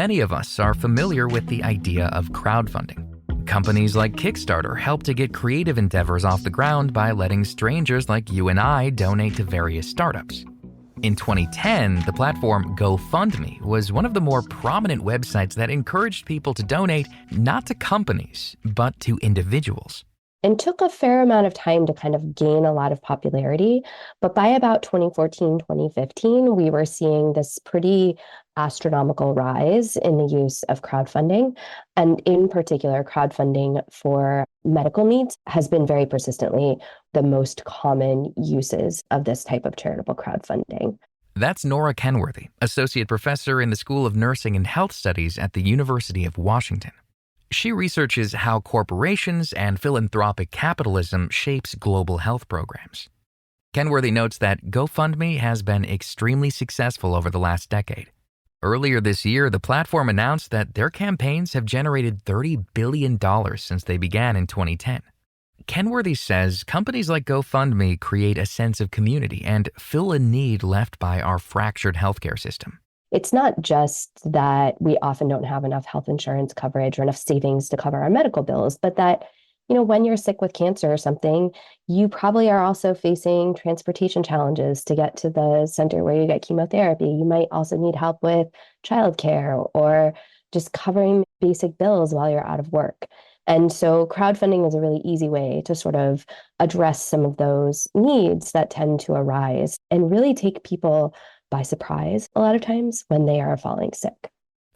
Many of us are familiar with the idea of crowdfunding. Companies like Kickstarter help to get creative endeavors off the ground by letting strangers like you and I donate to various startups. In 2010, the platform Gofundme was one of the more prominent websites that encouraged people to donate not to companies, but to individuals. And took a fair amount of time to kind of gain a lot of popularity. But by about 2014, 2015, we were seeing this pretty astronomical rise in the use of crowdfunding. And in particular, crowdfunding for medical needs has been very persistently the most common uses of this type of charitable crowdfunding. That's Nora Kenworthy, associate professor in the School of Nursing and Health Studies at the University of Washington. She researches how corporations and philanthropic capitalism shapes global health programs. Kenworthy notes that GoFundMe has been extremely successful over the last decade. Earlier this year, the platform announced that their campaigns have generated $30 billion since they began in 2010. Kenworthy says companies like GoFundMe create a sense of community and fill a need left by our fractured healthcare system. It's not just that we often don't have enough health insurance coverage or enough savings to cover our medical bills, but that, when you're sick with cancer or something, you probably are also facing transportation challenges to get to the center where you get chemotherapy. You might also need help with childcare or just covering basic bills while you're out of work. And so crowdfunding is a really easy way to sort of address some of those needs that tend to arise and really take people by surprise a lot of times when they are falling sick.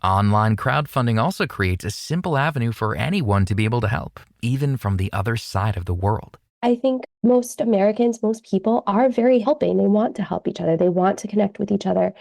Online crowdfunding also creates a simple avenue for anyone to be able to help, even from the other side of the world. I think most Americans, most people are very helping. They want to help each other. They want to connect with each other.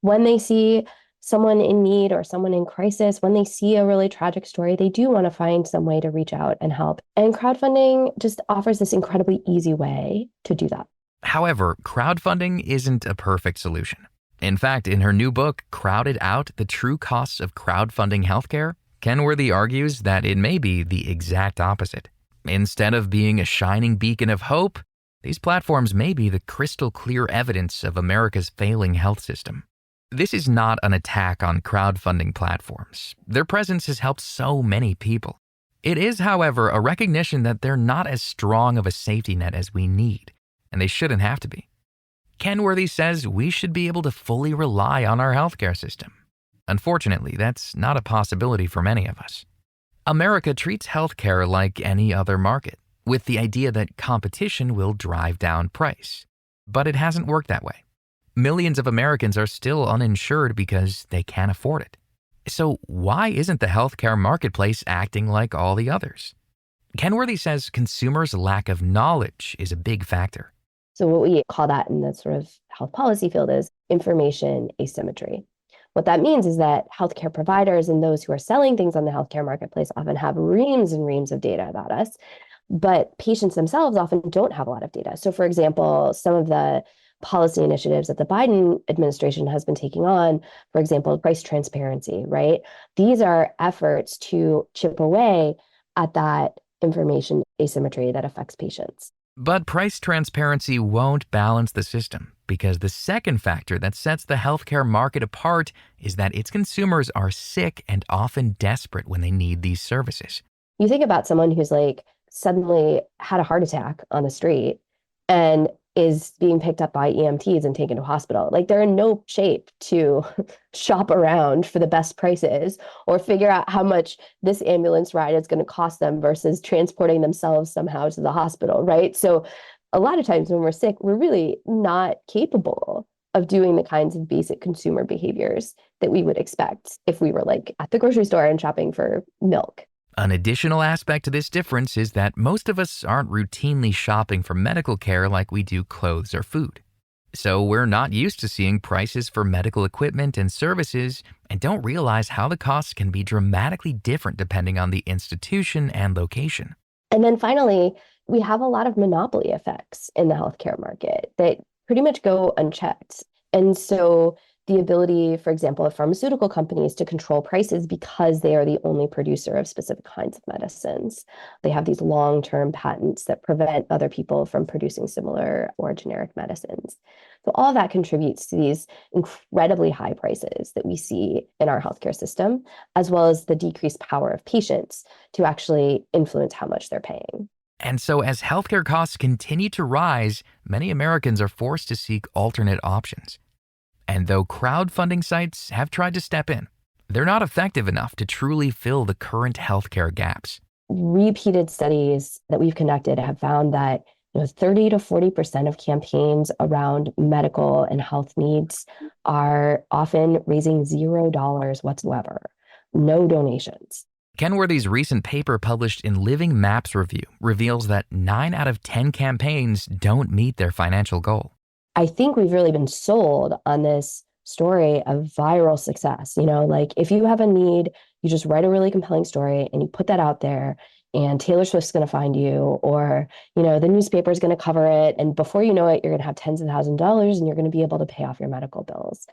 When they see someone in need or someone in crisis, when they see a really tragic story, they do want to find some way to reach out and help. And crowdfunding just offers this incredibly easy way to do that. However, crowdfunding isn't a perfect solution. In fact, in her new book, Crowded Out: The True Costs of Crowdfunding Healthcare, Kenworthy argues that it may be the exact opposite. Instead of being a shining beacon of hope, these platforms may be the crystal clear evidence of America's failing health system. This is not an attack on crowdfunding platforms. Their presence has helped so many people. It is, however, a recognition that they're not as strong of a safety net as we need, and they shouldn't have to be. Kenworthy says we should be able to fully rely on our healthcare system. Unfortunately, that's not a possibility for many of us. America treats healthcare like any other market, with the idea that competition will drive down price. But it hasn't worked that way. Millions of Americans are still uninsured because they can't afford it. So why isn't the healthcare marketplace acting like all the others? Kenworthy says consumers' lack of knowledge is a big factor. So what we call that in the sort of health policy field is information asymmetry. What that means is that healthcare providers and those who are selling things on the healthcare marketplace often have reams and reams of data about us, but patients themselves often don't have a lot of data. So for example, some of the policy initiatives that the Biden administration has been taking on, for example, price transparency, right? These are efforts to chip away at that information asymmetry that affects patients. But price transparency won't balance the system because the second factor that sets the healthcare market apart is that its consumers are sick and often desperate when they need these services. You think about someone who's like suddenly had a heart attack on the street and is being picked up by EMTs and taken to hospital. Like they're in no shape to shop around for the best prices or figure out how much this ambulance ride is going to cost them versus transporting themselves somehow to the hospital, right? So a lot of times when we're sick, we're really not capable of doing the kinds of basic consumer behaviors that we would expect if we were like at the grocery store and shopping for milk. An additional aspect to this difference is that most of us aren't routinely shopping for medical care like we do clothes or food. So we're not used to seeing prices for medical equipment and services and don't realize how the costs can be dramatically different depending on the institution and location. And then finally, we have a lot of monopoly effects in the healthcare market that pretty much go unchecked. And so the ability, for example, of pharmaceutical companies to control prices because they are the only producer of specific kinds of medicines. They have these long-term patents that prevent other people from producing similar or generic medicines. So all of that contributes to these incredibly high prices that we see in our healthcare system, as well as the decreased power of patients to actually influence how much they're paying. And so as healthcare costs continue to rise, many Americans are forced to seek alternate options. And though crowdfunding sites have tried to step in, they're not effective enough to truly fill the current healthcare gaps. Repeated studies that we've conducted have found that 30 to 40% of campaigns around medical and health needs are often raising $0 whatsoever, no donations. Kenworthy's recent paper published in Living Maps Review reveals that 9 out of 10 campaigns don't meet their financial goal. I think we've really been sold on this story of viral success. Like if you have a need, you just write a really compelling story and you put that out there, and Taylor Swift's going to find you, or, the newspaper is going to cover it. And before you know it, you're going to have tens of thousands of dollars and you're going to be able to pay off your medical bills.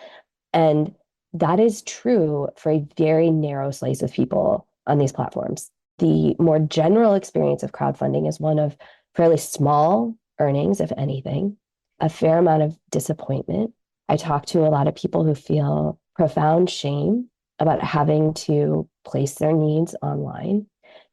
And that is true for a very narrow slice of people on these platforms. The more general experience of crowdfunding is one of fairly small earnings, if anything, a fair amount of disappointment. I talk to a lot of people who feel profound shame about having to place their needs online,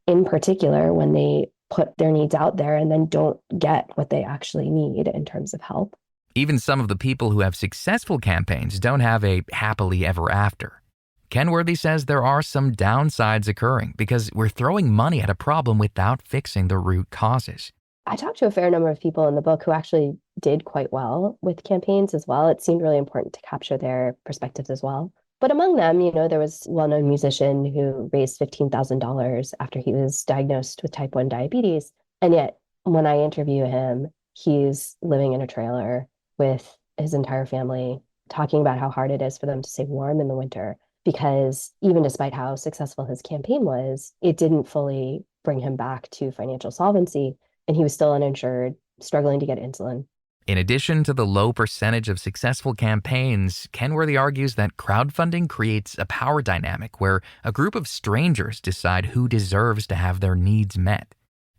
in particular when they put their needs out there and then don't get what they actually need in terms of help. Even some of the people who have successful campaigns don't have a happily ever after. Kenworthy says there are some downsides occurring because we're throwing money at a problem without fixing the root causes. I talked to a fair number of people in the book who actually did quite well with campaigns as well. It seemed really important to capture their perspectives as well. But among them, there was a well-known musician who raised $15,000 after he was diagnosed with type 1 diabetes. And yet, when I interview him, he's living in a trailer with his entire family, talking about how hard it is for them to stay warm in the winter, because even despite how successful his campaign was, it didn't fully bring him back to financial solvency. And he was still uninsured, struggling to get insulin. In addition to the low percentage of successful campaigns, Kenworthy argues that crowdfunding creates a power dynamic where a group of strangers decide who deserves to have their needs met.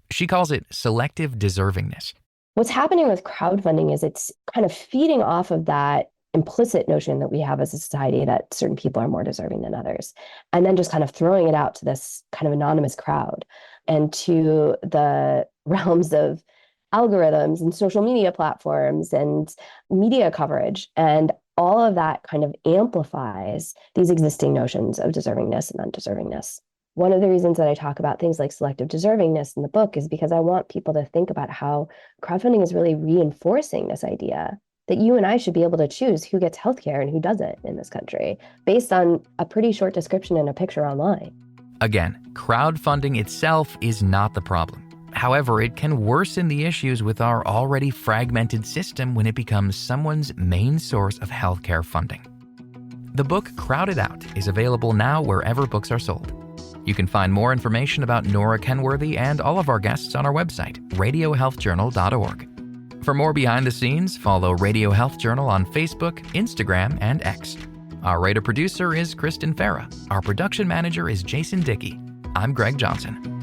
She calls it selective deservingness. What's happening with crowdfunding is it's kind of feeding off of that implicit notion that we have as a society that certain people are more deserving than others, and then just kind of throwing it out to this kind of anonymous crowd and to the realms of algorithms and social media platforms and media coverage. And all of that kind of amplifies these existing notions of deservingness and undeservingness. One of the reasons that I talk about things like selective deservingness in the book is because I want people to think about how crowdfunding is really reinforcing this idea that you and I should be able to choose who gets healthcare and who doesn't in this country based on a pretty short description and a picture online. Again, crowdfunding itself is not the problem. However, it can worsen the issues with our already fragmented system when it becomes someone's main source of healthcare funding. The book Crowded Out is available now wherever books are sold. You can find more information about Nora Kenworthy and all of our guests on our website, radiohealthjournal.org. For more behind the scenes, follow Radio Health Journal on Facebook, Instagram, and X. Our writer-producer is Kristen Farah. Our production manager is Jason Dickey. I'm Greg Johnson.